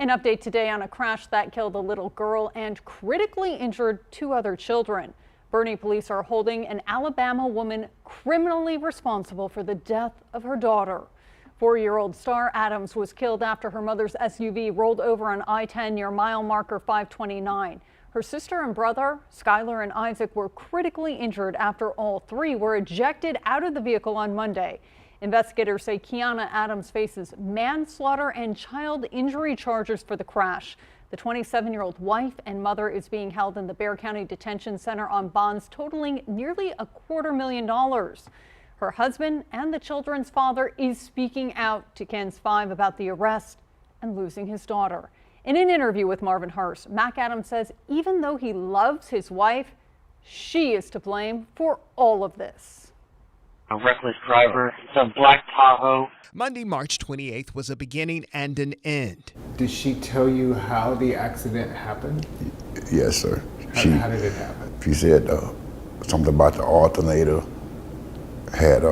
An update today on a crash that killed a little girl and critically injured 2 other children. Boerne police are holding an Alabama woman criminally responsible for the death of her daughter. 4-year-old Star Adams was killed after her mother's SUV rolled over on I-10 near mile marker 529. Her sister and brother, Skylar and Isaac, were critically injured after all 3 were ejected out of the vehicle on Monday. Investigators say Kiana Adams faces manslaughter and child injury charges for the crash. The 27-year-old wife and mother is being held in the Bexar County Detention Center on bonds totaling nearly $250,000. Her husband and the children's father is speaking out to KENS 5 about the arrest and losing his daughter. In an interview with Marvin Hurst, Mac Adams says even though he loves his wife, she is to blame for all of this. A reckless driver, it's a black Tahoe. Monday, March 28th was a beginning and an end. Did she tell you how the accident happened? Yes, sir. How did it happen? She said something about the alternator had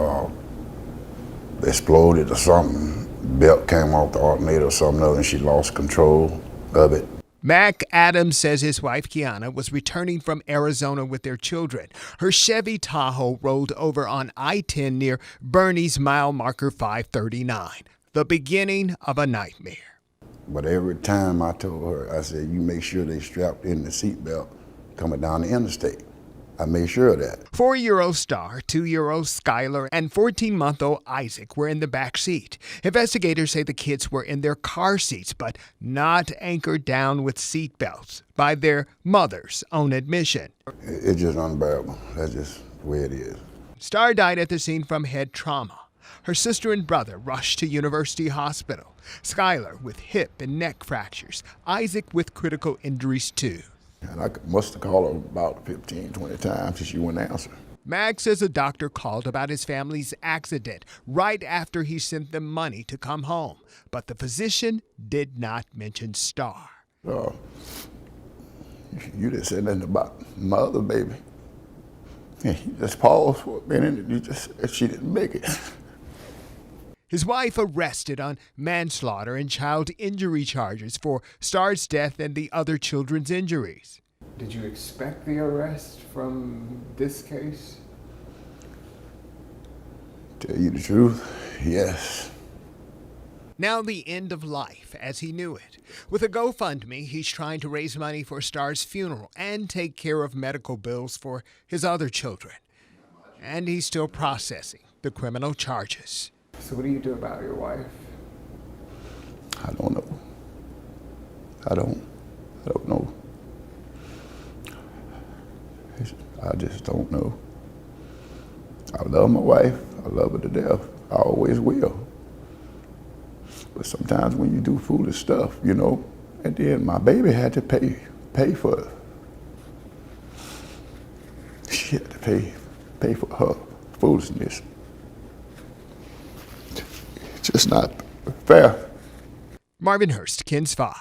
exploded or something. Belt came off the alternator or something other, and she lost control of it. Mac Adams says his wife, Kiana, was returning from Arizona with their children. Her Chevy Tahoe rolled over on I-10 near Boerne's mile marker 539, the beginning of a nightmare. But every time I told her, I said, you make sure they strapped in the seatbelt coming down the interstate. I made sure of that. 4-year-old Star, 2-year-old Skylar, and 14-month-old Isaac were in the back seat. Investigators say the kids were in their car seats, but not anchored down with seat belts by their mother's own admission. It's just unbearable. That's just the way it is. Star died at the scene from head trauma. Her sister and brother rushed to University Hospital. Skylar with hip and neck fractures. Isaac with critical injuries too. And I must have called her about 15, 20 times and she wouldn't answer. Mag says a doctor called about his family's accident right after he sent them money to come home. But the physician did not mention Star. You didn't say nothing about my other baby. And you just paused for a minute and you just said she didn't make it. His wife arrested on manslaughter and child injury charges for Star's death and the other children's injuries. Did you expect the arrest from this case? Tell you the truth, yes. Now the end of life as he knew it. With a GoFundMe, he's trying to raise money for Star's funeral and take care of medical bills for his other children. And he's still processing the criminal charges. So what do you do about your wife? I don't know. I don't know. I just don't know. I love my wife. I love her to death. I always will. But sometimes when you do foolish stuff, you know, at the end, my baby had to pay for it. She had to pay for her foolishness. Just not fair. Marvin Hurst, KENS 5.